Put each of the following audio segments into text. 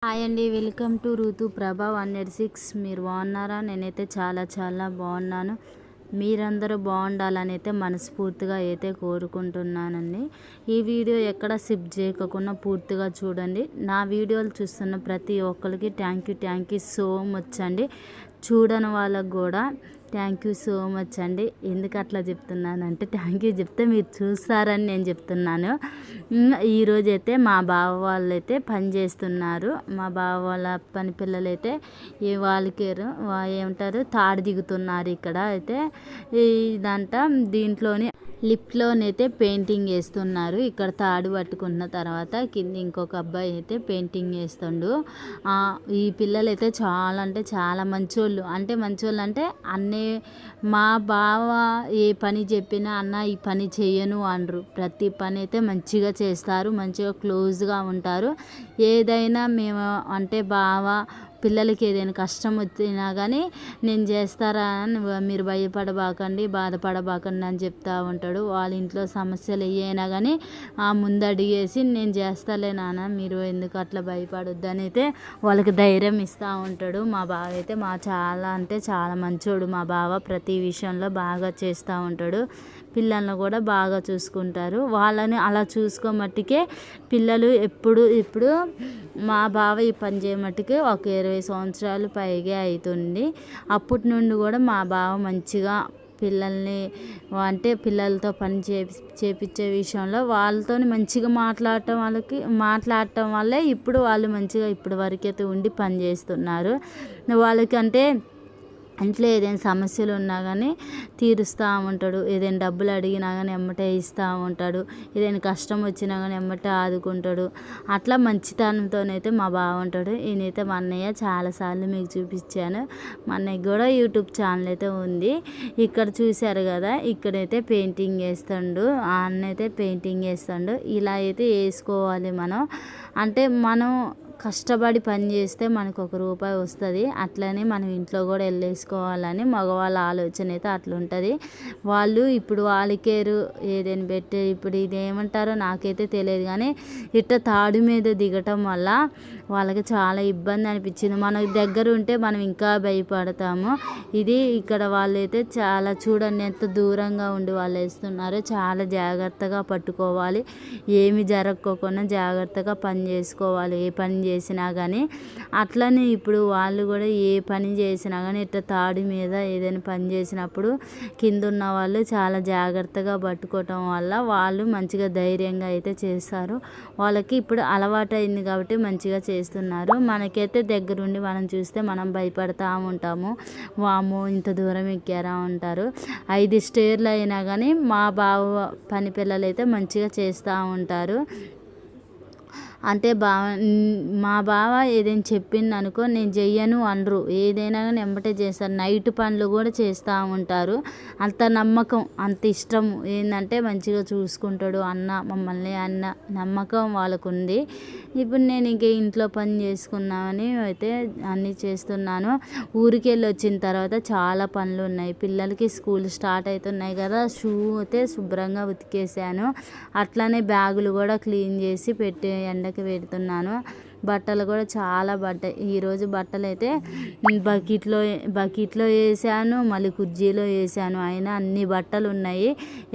Hi అండి, welcome to ఋతు ప్రభా 106. మీరు బాగున్నారా? నేనైతే చాలా బాగున్నాను. మీరందరూ బాగుండాలని అయితే మనస్ఫూర్తిగా అయితే కోరుకుంటున్నానండి. ఈ వీడియో ఎక్కడ స్కిప్ చేయకుండా పూర్తిగా చూడండి. నా వీడియోలు చూస్తున్న ప్రతి ఒక్కరికి థ్యాంక్ యూ సో మచ్ అండి. చూడని వాళ్ళకు కూడా థ్యాంక్ యూ సో మచ్ అండి. ఎందుకు అట్లా చెప్తున్నానంటే థ్యాంక్ యూ చెప్తే మీరు చూస్తారని నేను చెప్తున్నాను. ఈరోజైతే మా బావ వాళ్ళు అయితే పని చేస్తున్నారు. మా బావ వాళ్ళ పని పిల్లలు అయితే వాళ్ళకి ఏమంటారు తాడు దిగుతున్నారు. ఇక్కడ అయితే దీంట్లోని లిఫ్ట్లోనైతే పెయింటింగ్ వేస్తున్నారు. ఇక్కడ తాడు పట్టుకున్న తర్వాత కింద ఇంకొక అబ్బాయి అయితే పెయింటింగ్ వేస్తుండు. ఈ పిల్లలు అయితే చాలా మంచోళ్ళు. అంటే అన్నీ మా బావ ఏ పని చెప్పినా అన్న ఈ పని చేయను అనరు. ప్రతి పని అయితే మంచిగా చేస్తారు, మంచిగా క్లోజ్గా ఉంటారు. ఏదైనా మేము అంటే బావ పిల్లలకి ఏదైనా కష్టం వచ్చినా కానీ నేను చేస్తారా అని మీరు భయపడబాకండి, బాధపడబాకండి అని చెప్తా ఉంటాడు. వాళ్ళ ఇంట్లో సమస్యలు ఏమైనా కానీ ముందు అడిగేసి నేను చేస్తాలే నాన్న, మీరు ఎందుకు అట్లా భయపడొద్దు అని అయితే వాళ్ళకి ధైర్యం ఇస్తూ ఉంటాడు. మా బావ అయితే చాలా మంచోడు. మా బావ ప్రతి విషయంలో బాగా చేస్తూ ఉంటాడు. పిల్లలను కూడా బాగా చూసుకుంటారు. వాళ్ళని అలా చూసుకోమట్టుకే పిల్లలు ఇప్పుడు మా బావ ఈ పని చేయమట్టుకే ఒక 20 సంవత్సరాలు పైగా అవుతుంది. అప్పటి నుండి కూడా మా బావ మంచిగా పిల్లల్ని అంటే పిల్లలతో పని చేపించే విషయంలో వాళ్ళతో మంచిగా మాట్లాడటం వల్లే ఇప్పుడు వాళ్ళు మంచిగా ఇప్పటి వరకైతే ఉండి పని చేస్తున్నారు. వాళ్ళకి అంటే ఇంట్లో ఏదైనా సమస్యలు ఉన్నా కానీ తీరుస్తూ ఉంటాడు. ఏదైనా డబ్బులు అడిగినా కానీ ఎమ్మటే ఇస్తూ ఉంటాడు. ఏదైనా కష్టం వచ్చినా కానీ ఎమ్మటే ఆదుకుంటాడు. అట్లా మంచితనంతోనైతే మా బావ ఉంటాడు. ఈయనైతే మా అన్నయ్య చాలాసార్లు మీకు చూపించాను. మా అన్నయ్యకి కూడా యూట్యూబ్ ఛానల్ అయితే ఉంది. ఇక్కడ చూశారు కదా, ఇక్కడైతే పెయింటింగ్ వేస్తాడు. ఆ అన్న అయితే పెయింటింగ్ వేస్తాడు. ఇలా అయితే వేసుకోవాలి మనం. అంటే మనం కష్టపడి పని చేస్తే మనకు ₹1 వస్తుంది. అట్లనే మనం ఇంట్లో కూడా వెళ్ళేసుకోవాలని మగవాళ్ళ ఆలోచన అయితే అట్లా ఉంటుంది. వాళ్ళు ఇప్పుడు వాళ్ళకేరు ఏదైనా పెట్టి ఇప్పుడు ఇది ఏమంటారో నాకైతే తెలియదు కానీ ఇట్లా తాడు మీద దిగటం వల్ల వాళ్ళకి చాలా ఇబ్బంది అనిపించింది. మన దగ్గర ఉంటే మనం ఇంకా భయపడతాము. ఇది ఇక్కడ వాళ్ళైతే చాలా చూడండి ఎంత దూరంగా ఉండి వాళ్ళు వేస్తున్నారో. చాలా జాగ్రత్తగా పట్టుకోవాలి. ఏమి జరగకోకుండా జాగ్రత్తగా పని చేసుకోవాలి. ఏ పని చేసినా కానీ అట్లనే ఇప్పుడు వాళ్ళు కూడా ఏ పని చేసినా కానీ ఇట్లా తాడు మీద ఏదైనా పని చేసినప్పుడు కింద ఉన్న వాళ్ళు చాలా జాగ్రత్తగా పట్టుకోవటం వల్ల వాళ్ళు మంచిగా ధైర్యంగా అయితే చేస్తారు. వాళ్ళకి ఇప్పుడు అలవాటు అయింది కాబట్టి మంచిగా చేస్తున్నారు. మనకైతే దగ్గరుండి మనం చూస్తే మనం భయపడతా ఉంటాము. వామ్మో ఇంత దూరం ఎక్కారా ఉంటారు. 5 స్టేర్లు అయినా కానీ మా బావ పని పిల్లలు అయితే మంచిగా చేస్తూ ఉంటారు. అంటే మా బావ ఏదైనా చెప్పింది అనుకో నేను చెయ్యను అనరు. ఏదైనా కానీ వెంబటే చేస్తారు. నైట్ పనులు కూడా చేస్తూ ఉంటారు. అంత నమ్మకం, అంత ఇష్టం. ఏంటంటే మంచిగా చూసుకుంటాడు మమ్మల్ని అన్న నమ్మకం వాళ్ళకు ఉంది. ఇప్పుడు నేను ఇంక ఇంట్లో పని చేసుకున్నామని అయితే అన్నీ చేస్తున్నాను. ఊరికి వెళ్ళి వచ్చిన తర్వాత చాలా పనులు ఉన్నాయి. పిల్లలకి స్కూల్ స్టార్ట్ అవుతున్నాయి కదా, షూ అయితే శుభ్రంగా ఉతికేసాను. అట్లానే బ్యాగులు కూడా క్లీన్ చేసి ఎండకి పెడుతున్నాను. బట్టలు కూడా చాలా పడ్డాయి. ఈరోజు బట్టలు అయితే బకెట్లో వేసాను, మళ్ళీ కుర్జీలో వేసాను. అయినా అన్ని బట్టలు ఉన్నాయి.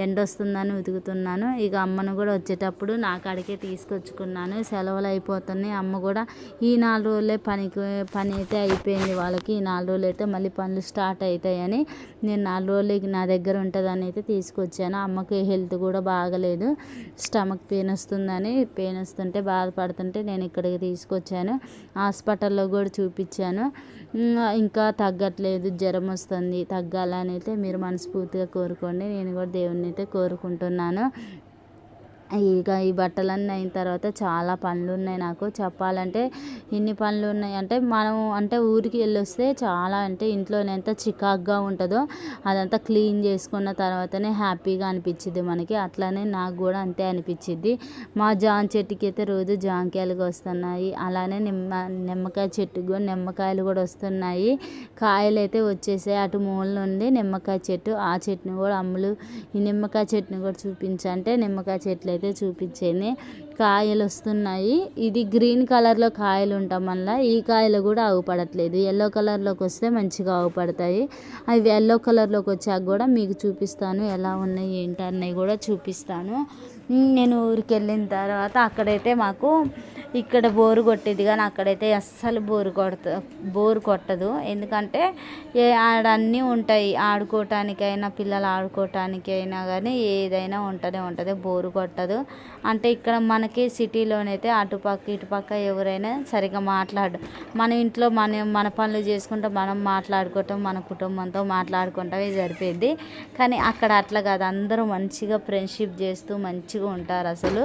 ఎండ వస్తుందని ఉతుకుతున్నాను. ఇక అమ్మను కూడా వచ్చేటప్పుడు నా కాడికే తీసుకొచ్చుకున్నాను. సెలవులు అయిపోతున్నాయి. అమ్మ కూడా ఈ 4 రోజులే పని అయితే అయిపోయింది వాళ్ళకి. ఈ 4 రోజులు అయితే మళ్ళీ పనులు స్టార్ట్ అవుతాయని నేను 4 రోజులకి నా దగ్గర ఉంటుందని అయితే తీసుకొచ్చాను. అమ్మకి హెల్త్ కూడా బాగలేదు. స్టమక్ పెయిన్ వస్తుంటే బాధపడుతుంటే నేను ఇక్కడికి తీసుకొచ్చాను. హాస్పిటల్లో కూడా చూపించాను. ఇంకా తగ్గట్లేదు, జ్వరం వస్తుంది. తగ్గాలని అయితే మీరు మనస్ఫూర్తిగా కోరుకోండి. నేను కూడా దేవుణ్ణి అయితే కోరుకుంటున్నాను. ఇక ఈ బట్టలన్నీ అయిన తర్వాత చాలా పనులు ఉన్నాయి నాకు. చెప్పాలంటే ఇన్ని పనులు ఉన్నాయి అంటే మనం ఊరికి వెళ్ళొస్తే చాలా ఇంట్లోనే ఎంత చికాగ్గా ఉంటుందో అదంతా క్లీన్ చేసుకున్న తర్వాతనే హ్యాపీగా అనిపించింది మనకి. అట్లానే నాకు కూడా అంతే అనిపించింది. మా జామ చెట్టుకి అయితే రోజు జామకాయలు వస్తున్నాయి. అలానే నిమ్మకాయ చెట్టుకి కూడా నిమ్మకాయలు కూడా వస్తున్నాయి. కాయలు అయితే వచ్చేసాయి. అటు మూల నుండి నిమ్మకాయ చెట్టు, ఆ చెట్టుని కూడా అమ్ములు ఈ నిమ్మకాయ చెట్టుని కూడా చూపించంటే నిమ్మకాయ చెట్లు నాకైతే చూపించింది. కాయలు వస్తున్నాయి. ఇది గ్రీన్ కలర్లో కాయలు ఉండటం వల్ల ఈ కాయలు కూడా ఆగుపడట్లేదు. ఎల్లో కలర్లోకి వస్తే మంచిగా ఆగుపడతాయి. అవి ఎల్లో కలర్లోకి వచ్చాక కూడా మీకు చూపిస్తాను, ఎలా ఉన్నాయి ఏంటి అన్నవి కూడా చూపిస్తాను. నేను ఊరికి వెళ్ళిన తర్వాత అక్కడైతే మాకు ఇక్కడ బోరు కొట్టేది, కానీ అక్కడైతే అస్సలు బోరు కొట్టదు. ఎందుకంటే ఆడ అన్నీ ఉంటాయి, ఆడుకోవటానికైనా పిల్లలు ఆడుకోవటానికైనా కానీ ఏదైనా ఉంటూనే ఉంటుంది, బోరు కొట్టదు. అంటే ఇక్కడ మనకి సిటీలోనైతే అటుపక్క ఇటుపక్క ఎవరైనా సరిగ్గా మన ఇంట్లో మన పనులు చేసుకుంటూ మనం మాట్లాడుకోవటం, మన కుటుంబంతో మాట్లాడుకుంటామే సరిపోద్ది. కానీ అక్కడ అట్లా కాదు, అందరూ మంచిగా ఫ్రెండ్షిప్ చేస్తూ మంచిగా ఉంటారు అసలు.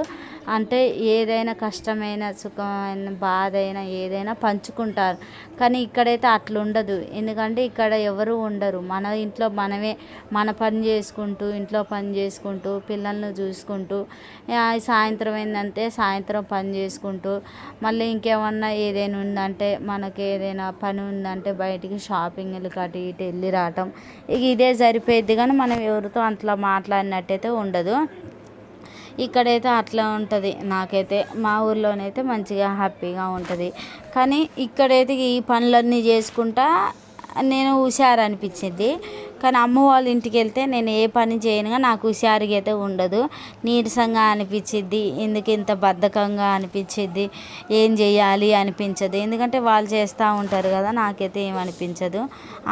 అంటే ఏదైనా కష్టమైన సుఖమైన బాధ అయినా ఏదైనా పంచుకుంటారు. కానీ ఇక్కడైతే అట్లా ఉండదు. ఎందుకంటే ఇక్కడ ఎవరు ఉండరు, మన ఇంట్లో మనమే మన పని చేసుకుంటూ, ఇంట్లో పని చేసుకుంటూ, పిల్లలను చూసుకుంటూ, సాయంత్రం ఏంటంటే సాయంత్రం పని చేసుకుంటూ, మళ్ళీ ఇంకేమన్నా ఏదైనా ఉందంటే మనకి ఏదైనా పని ఉందంటే బయటికి షాపింగ్లు కట్టి ఇటు వెళ్ళి రావటం, ఇక ఇదే సరిపోయిద్ది. కానీ మనం ఎవరితో అట్లా మాట్లాడినట్టయితే ఉండదు. ఇక్కడైతే అట్లా ఉంటుంది. నాకైతే మా ఊర్లోనైతే మంచిగా హ్యాపీగా ఉంటుంది. కానీ ఇక్కడైతే ఈ పనులన్నీ చేసుకుంటా నేను హుషారు అనిపించింది. కానీ అమ్మ వాళ్ళ ఇంటికి వెళ్తే నేను ఏ పని చేయనుగా నాకు హుషారుగా అయితే ఉండదు, నీరసంగా అనిపించిద్ది. ఎందుకు ఇంత బద్ధకంగా అనిపించిద్ది, ఏం చేయాలి అనిపించదు. ఎందుకంటే వాళ్ళు చేస్తూ ఉంటారు కదా, నాకైతే ఏమనిపించదు.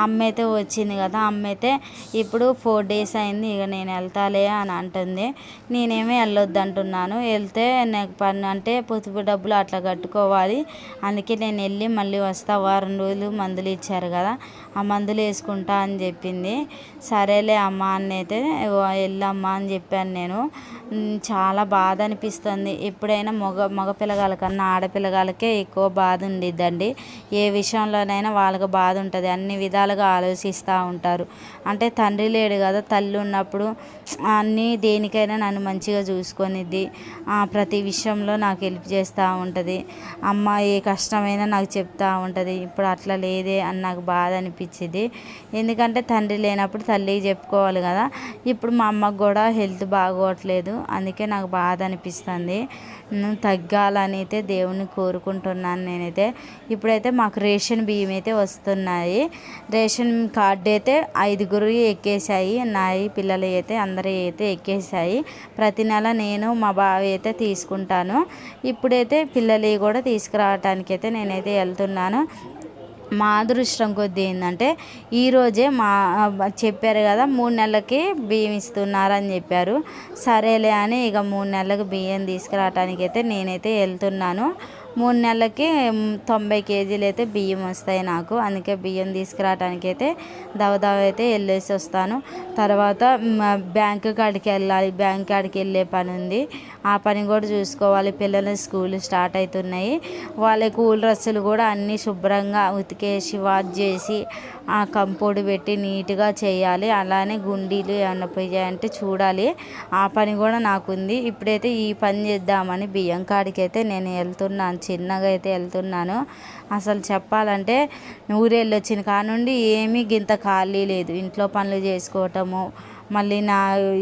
అమ్మ అయితే వచ్చింది కదా, అమ్మ అయితే ఇప్పుడు 4 days అయింది, ఇక నేను వెళ్తాలే అని అంటుంది. నేనేమీ వెళ్ళొద్దు అంటున్నాను. వెళ్తే నాకు పని అంటే పొదుపు డబ్బులు అట్లా కట్టుకోవాలి, అందుకే నేను వెళ్ళి మళ్ళీ వస్తా, వారం రోజులు మందులు ఇచ్చారు కదా, ఆ మందులు వేసుకుంటా అని చెప్పింది. సరేలే అమ్మ అని అయితే వెళ్ళమ్మా అని చెప్పాను నేను. చాలా బాధ అనిపిస్తుంది. ఎప్పుడైనా మగ పిల్లగాళ్ళ కన్నా ఆడపిల్లగాళ్ళకే ఎక్కువ బాధ ఉండిద్దండి. ఏ విషయంలోనైనా వాళ్ళకి బాధ ఉంటుంది, అన్ని విధాలుగా ఆలోచిస్తూ ఉంటారు. అంటే తండ్రి లేడు కదా, తల్లి ఉన్నప్పుడు అన్నీ దేనికైనా నన్ను మంచిగా చూసుకొనిద్ది, ప్రతి విషయంలో నాకు హెల్ప్ చేస్తూ ఉంటుంది. అమ్మ ఏ కష్టమైనా నాకు చెప్తూ ఉంటుంది. ఇప్పుడు అట్లా లేదే అని నాకు బాధ అనిపించింది. ఎందుకంటే తండ్రి లేనప్పుడు తల్లికి చెప్పుకోవాలి కదా. ఇప్పుడు మా అమ్మకు కూడా హెల్త్ బాగోట్లేదు, అందుకే నాకు బాధ అనిపిస్తుంది. తగ్గాలని అయితే దేవుని కోరుకుంటున్నాను నేనైతే. ఇప్పుడైతే మాకు రేషన్ బియ్యం అయితే వస్తున్నాయి. రేషన్ కార్డు అయితే 5 ఎక్కేసాయి, నాయి పిల్లలు అయితే అందరూ అయితే ఎక్కేసాయి. ప్రతి నెల నేను మా బావ అయితే తీసుకుంటాను. ఇప్పుడైతే పిల్లలు కూడా తీసుకురావటానికి అయితే నేనైతే వెళ్తున్నాను. మా అదృష్టం కొద్దీ ఏంటంటే ఈరోజే చెప్పారు కదా 3 నెలలకి బియ్యం ఇస్తున్నారని చెప్పారు. సరేలే అని ఇక 3 నెలలకు బియ్యం తీసుకురావటానికి అయితే నేనైతే వెళ్తున్నాను. 3 నెలలకి 90 kgs అయితే బియ్యం వస్తాయి నాకు. అందుకే బియ్యం తీసుకురావడానికి అయితే దవదవ అయితే వెళ్ళేసి వస్తాను. తర్వాత బ్యాంకు కాడికి వెళ్ళాలి, బ్యాంక్ కాడికి వెళ్ళే పని ఉంది, ఆ పని కూడా చూసుకోవాలి. పిల్లల స్కూల్ స్టార్ట్ అవుతున్నాయి, వాళ్ళ స్కూల్ డ్రెస్సులు కూడా అన్నీ శుభ్రంగా ఉతికేసి వాష్ చేసి ఆ కంపౌండ్ పెట్టి నీట్గా చేయాలి. అలానే గుండీలు ఏమన్నా పోయాయంటే చూడాలి, ఆ పని కూడా నాకుంది. ఇప్పుడైతే ఈ పని చేద్దామని బియ్యం కాడికి అయితే నేను వెళ్తున్నాను, చిన్నగా అయితే వెళ్తున్నాను. అసలు చెప్పాలంటే ఊరు వెళ్ళొచ్చిన కానుండి ఏమీ గింత ఖాళీ లేదు. ఇంట్లో పనులు చేసుకోవటము, మళ్ళీ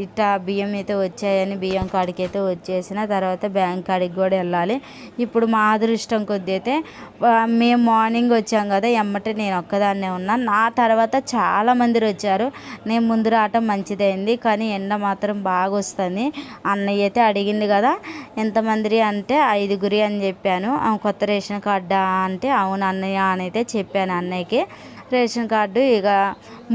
ఇట్ట బియ్యం అయితే వచ్చాయని బియ్యం కాడికి అయితే వచ్చేసిన తర్వాత బ్యాంక్ కాడికి కూడా వెళ్ళాలి. ఇప్పుడు మా అదృష్టం కొద్దీ అయితే మేము మార్నింగ్ వచ్చాం కదా, ఎమ్మటే నేను ఒక్కదాన్నే ఉన్నాను. నా తర్వాత చాలామంది వచ్చారు. నేను ముందు రావటం మంచిదైంది, కానీ ఎండ మాత్రం బాగా వస్తుంది. అన్నయ్య అయితే అడిగింది కదా ఎంతమంది అంటే 5 అని చెప్పాను. కొత్త రేషన్ కార్డా అంటే అవును అన్నయ్య అని అయితే చెప్పాను అన్నయ్యకి. రేషన్ కార్డు ఇక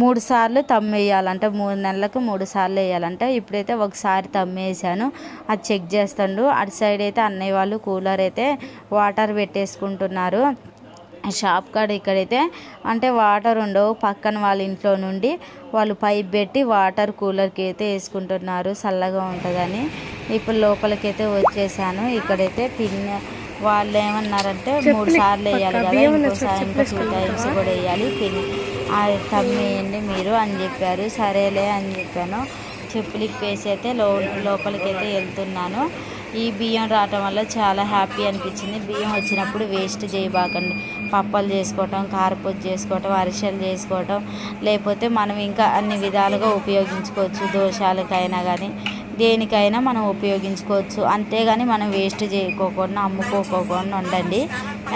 3 సార్లు వేయాలంట, 3 నెలలకు 3 సార్లు వేయాలంట. ఇప్పుడైతే ఒకసారి వేసాను, అది చెక్ చేస్తాడు. అటు సైడ్ అయితే అన్నయ్య వాళ్ళు కూలర్ అయితే వాటర్ పెట్టేసుకుంటున్నారు. షాప్ కాడ ఇక్కడైతే అంటే వాటర్ ఉండవు, పక్కన వాళ్ళ ఇంట్లో నుండి వాళ్ళు పైప్ పెట్టి వాటర్ కూలర్కి అయితే వేసుకుంటున్నారు, చల్లగా ఉంటుందని. ఇప్పుడు లోపలికైతే వచ్చేసాను. ఇక్కడైతే వాళ్ళు ఏమన్నారంటే 3 సార్లు వేయాలి కదా, ఇంకోసారి ఇంకా 2 times కూడా వేయాలి, తమ్మేయండి మీరు అని చెప్పారు. సరేలే అని చెప్పాను. చెప్పులు ఇప్పేసి అయితే లోపలికి అయితే వెళ్తున్నాను. ఈ బియ్యం రావటం వల్ల చాలా హ్యాపీ అనిపించింది. బియ్యం వచ్చినప్పుడు వేస్ట్ చేయబాకండి. పప్పలు చేసుకోవటం, కారపూజ చేసుకోవటం, అరిసెలు చేసుకోవటం, లేకపోతే మనం ఇంకా అన్ని విధాలుగా ఉపయోగించుకోవచ్చు. దోశలకైనా కానీ దేనికైనా మనం ఉపయోగించుకోవచ్చు. అంతేగాని మనం వేస్ట్ చేయకోకుండా అమ్ముకోకుండా ఉండండి.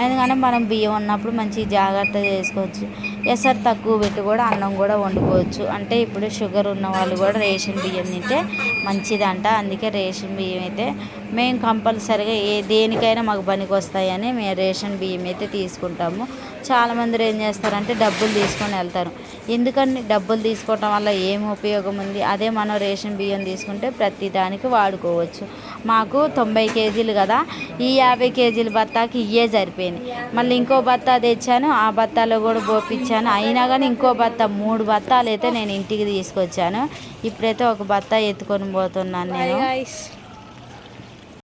ఎందుకంటే మనం బియ్యం ఉన్నప్పుడు మంచి జాగ్రత్త చేసుకోవచ్చు. ఎసరు తక్కువ పెట్టి కూడా అన్నం కూడా వండుకోవచ్చు. అంటే ఇప్పుడు షుగర్ ఉన్న వాళ్ళు కూడా రేషన్ బియ్యం తింటే మంచిదంట. అందుకే రేషన్ బియ్యం అయితే మేము కంపల్సరీగా దేనికైనా మాకు పనికి వస్తాయని మేము రేషన్ బియ్యం అయితే తీసుకుంటాము. చాలామంది ఏం చేస్తారంటే డబ్బులు తీసుకొని వెళ్తారు. ఎందుకంటే డబ్బులు తీసుకోవటం వల్ల ఏం ఉపయోగం ఉంది? అదే మనం రేషన్ బియ్యం తీసుకుంటే ప్రతి దానికి వాడుకోవచ్చు. మాకు 90 కేజీలు కదా, ఈ 50 కేజీల బత్తాకి ఇవే సరిపోయినాయి. మళ్ళీ ఇంకో బత్తా తెచ్చాను, ఆ బత్తాలో కూడా పోపించాను. అయినా కానీ ఇంకో బత్తా 3 బత్తాలు అయితే నేను ఇంటికి తీసుకొచ్చాను. ఇప్పుడైతే ఒక బత్తా ఎత్తుకొని పోతున్నాను నేను.